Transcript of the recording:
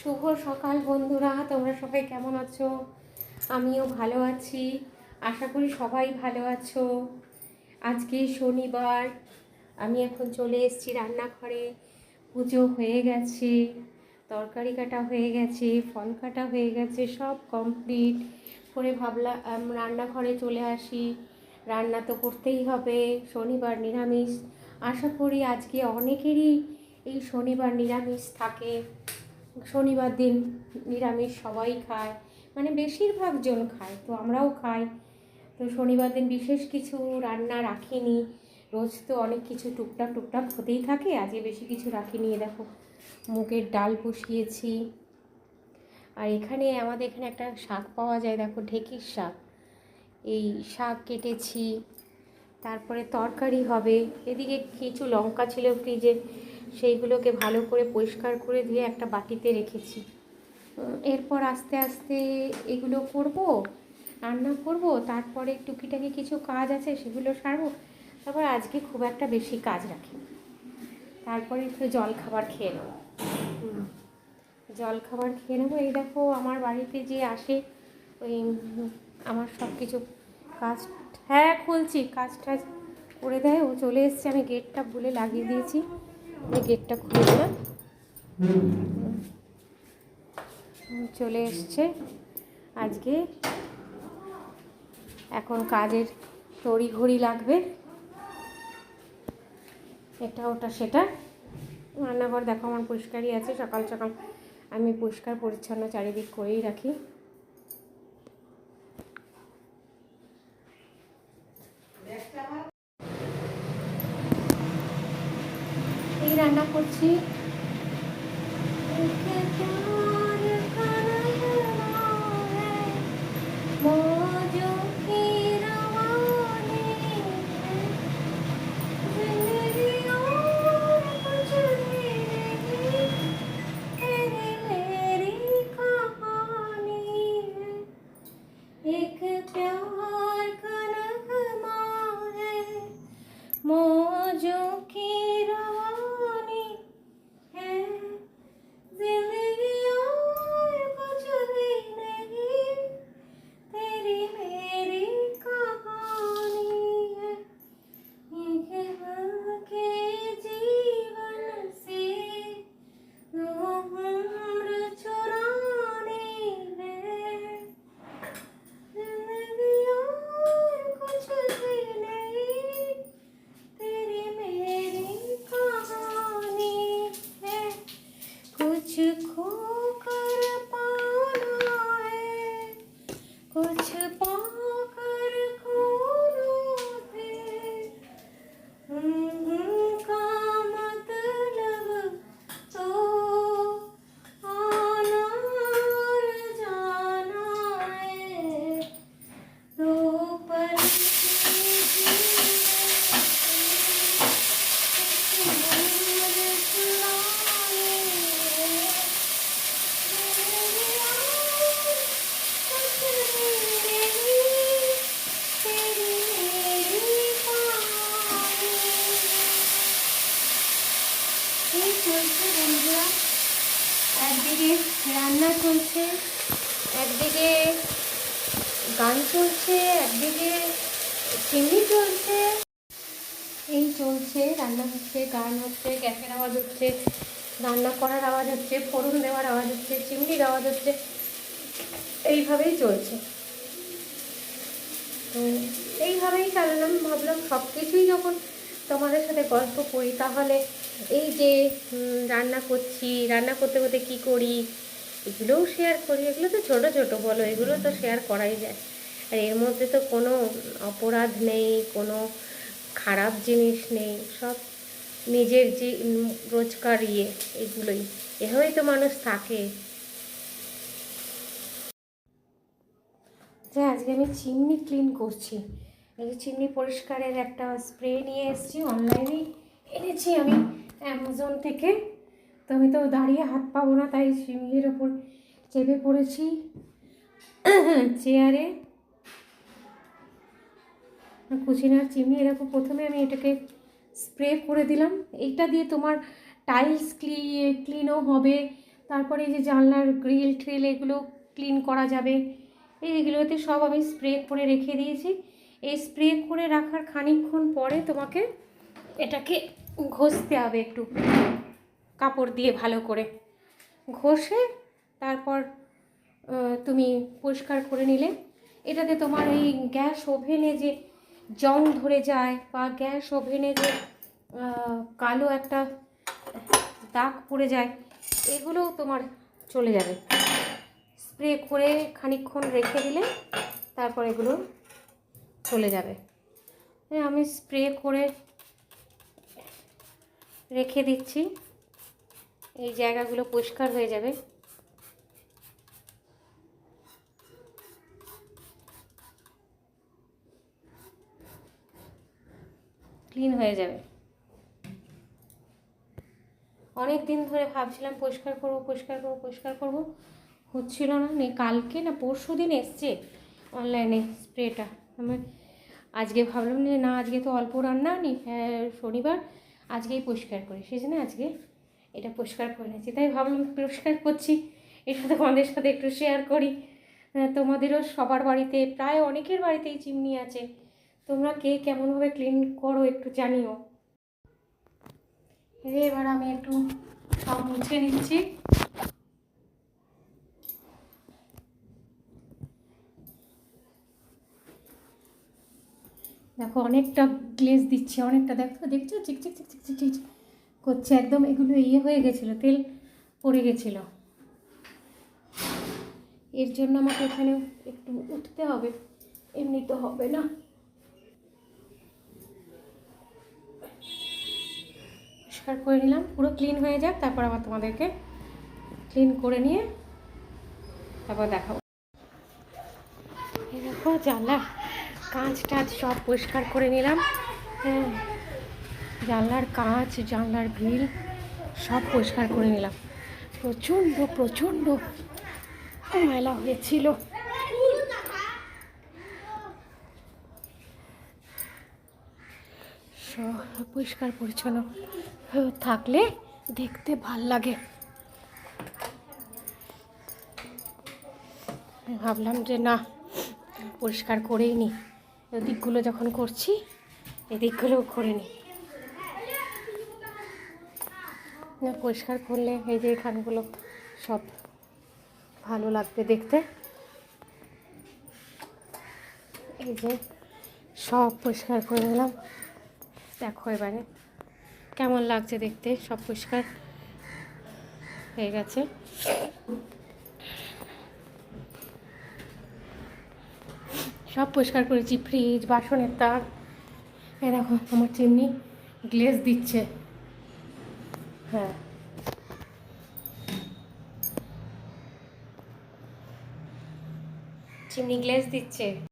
শুভ সকাল বন্ধুরা, তোমরা সবাই কেমন আছো? আমিও ভালো আছি, আশা করি সবাই ভালো আছো। আজকে শনিবার, আমি এখন চলে এসেছি রান্নাঘরে। পুজো হয়ে গেছে, তরকারি কাটা হয়ে গেছে, ফল কাটা হয়ে গেছে, সব কমপ্লিট করে ভাবলাম রান্নাঘরে চলে আসি। রান্না তো করতেই হবে, শনিবার নিরামিষ। আশা করি আজকে অনেকেরই এই শনিবার নিরামিষ থাকে। শনিবার দিন নিরামিষ সবাই খায়, মানে বেশিরভাগ জন খায়, তো আমরাও খাই। তো শনিবার দিন বিশেষ কিছু রান্না রাখিনি। রোজ তো অনেক কিছু টুকটাক টুকটাক হতেই থাকে, আজকে বেশি কিছু রাখিনি। দেখো, মুগের ডাল বসিয়েছি। আর এখানে আমাদের এখানে একটা শাক পাওয়া যায়, দেখো, ঢেঁকির শাক। এই শাক কেটেছি, তারপরে তরকারি হবে। এদিকে কিছু লঙ্কা ছিল ফ্রিজে, সেইগুলোকে ভালো করে পরিষ্কার করে দিয়ে একটা বাটিতে রেখেছি। এরপর আস্তে আস্তে এগুলো করব, রান্না করব, তারপরে টুকিটাকি কিছু কাজ আছে সেগুলো সারবো। তারপর আজকে খুব একটা বেশি কাজ রাখি, তারপরে একটু জল খাবার খেয়ে নেবো। জল খাবার খেয়ে নেবো। এই দেখো, আমার বাড়িতে যে আসে ওই আমার সব কিছু কাজ, হ্যাঁ খুলছি, কাজ টাজ করে দেয়, ও চলে এসছে। আমি গেটটা ভুলে লাগিয়ে দিয়েছি, আমি গেটটা খুলে দিলাম। চলে এসছে আজকে। এখন কাজের তড়িঘড়ি লাগবে, এটা ওটা সেটা। রান্নাঘর দেখো আমার পরিষ্কারই আছে, সকাল সকাল আমি পরিষ্কার পরিচ্ছন্ন চারিদিক করেই রাখি। এই রান্না করছি। एक प्यार का नगमा है, मौजों की रवानी है, जिंदगी और कुछ भी नहीं, तेरी मेरी कहानी है। एक बन के जीवन से दो उम्र चुरानी है, जिंदगी और कुछ भी नहीं, तेरी मेरी कहानी है। कुछ खोकर पाना है, कुछ पाकर खोना है, का मतलब तो आना और जाना है। दो पल की उम्र चुरानी है, मेरी और कुछ भी नहीं, तेरी मेरी कहानी है। এই চলছে বন্ধুরা, একদিকে রান্না চলছে, একদিকে গান চলছে, একদিকে চিমনি চলছে। এই চলছে, রান্না হচ্ছে, গান হচ্ছে, গ্যাসের আওয়াজ হচ্ছে, রান্না করার আওয়াজ হচ্ছে, ফোড়ন দেওয়ার আওয়াজ হচ্ছে, চিমনির আওয়াজ হচ্ছে, এইভাবেই চলছে। তো এইভাবেই চালালাম। ভাবলাম সব কিছুই যখন তোমাদের সাথে গল্প করি, তাহলে এই যে রান্না করছি, রান্না করতে করতে কী করি এগুলোও শেয়ার করি। এগুলো তো ছোটো ছোটো, বলো, এগুলো তো শেয়ার করাই যায়। আর এর মধ্যে তো কোনো অপরাধ নেই, কোনো খারাপ জিনিস নেই, সব নিজের যে রোজকার এগুলোই, এভাবেই তো মানুষ থাকে। যে আজকে আমি চিমনি ক্লিন করছি। এই চিমনি পরিষ্কারের একটা স্প্রে নিয়ে এসেছি, অনলাইনে এনেছি আমি অ্যামাজন থেকে। তো আমি তো দাঁড়িয়ে হাত পাবো না, তাই চিমনির ওপর চেপে পড়েছি চেয়ারে। কুচিনার চিমনি, এরকম প্রথমে আমি এটাকে স্প্রে করে দিলাম। এইটা দিয়ে তোমার টাইলস ক্লিনও হবে, তারপরে এই যে জানলার গ্রিল ট্রিল এগুলো ক্লিন করা যাবে, এইগুলোতে সব আমি স্প্রে করে রেখে দিয়েছি। এই স্প্রে করে রাখার খানিকক্ষণ পরে তোমাকে এটাকে ঘষতে হবে একটু কাপড় দিয়ে ভালো করে ঘষে, তারপর তুমি পরিষ্কার করে নিলে। এটাতে তোমার এই গ্যাস ওভেনে যে জং ধরে যায় বা গ্যাস ওভেনে যে কালো একটা দাগ পড়ে যায়, এগুলোও তোমার চলে যাবে। স্প্রে করে খানিকক্ষণ রেখে দিলে তারপর এগুলো চলে যাবে। আমি স্প্রে করে রেখে দিচ্ছি, এই জায়গাগুলো পরিষ্কার হয়ে যাবে। ক্লিন হয়ে যাবে। অনেক দিন ধরে ভাবছিলাম পরিষ্কার করব, হচ্ছিল না। কালকে না পরশু দিন এসছে অনলাইনে স্প্রেটা। আমি আজকে ভাবলাম যে না, আজকে তো অল্প রান্না নি, শনিবার, আজকেই পরিষ্কার করি। সেই জন্য আজকে এটা পরিষ্কার করে নিয়েছি। তাই ভাবলাম পরিষ্কার করছি, এটা তোমাদের সাথে একটু শেয়ার করি। তোমাদেরও সবার বাড়িতে, প্রায় অনেকের বাড়িতেই চিমনি আছে। তোমরা কে কেমনভাবে ক্লিন করো একটু জানিও। এবার আমি একটু সব মুছে নিচ্ছি। দেখো অনেকটা গ্লেজ দিচ্ছে, অনেকটা দেখছো চিকচিক চিকচিক চিকচিক করছে একদম। এগুলো হয়ে গেছিলো, তেল পড়ে গেছিলো, এর জন্য আমাকে এখানে একটু উঠতে হবে, এমনি তো হবে না। পরিষ্কার করে নিলাম, পুরো ক্লিন হয়ে যাক, তারপর আবার তোমাদেরকে ক্লিন করে নিয়ে তারপর দেখাবো। এই দেখো জানলা কাঁচ টাচ সব পরিষ্কার করে নিলাম। হ্যাঁ, জানলার কাঁচ, জানলার গ্রিল সব পরিষ্কার করে নিলাম। প্রচণ্ড ময়লা হয়েছিল। সব পরিষ্কার পরিচ্ছন্ন থাকলে দেখতে ভাল লাগে। ভাবলাম যে না, পরিষ্কার করেই নিই, এদিকগুলো যখন করছি এদিকগুলোও করে নিই। পরিষ্কার করলে এই যে এখানগুলো সব ভালো লাগবে দেখতে। এই যে সব পরিষ্কার করে নিলাম, দেখো এবারে কেমন লাগছে দেখতে। সব পরিষ্কার হয়ে গেছে। সব পরিষ্কার করেছি, ফ্রিজ, বাসনের তাক। এই দেখো আমার চিমনি গ্লেজ দিচ্ছে। হ্যাঁ, চিমনি গ্লেজ দিচ্ছে।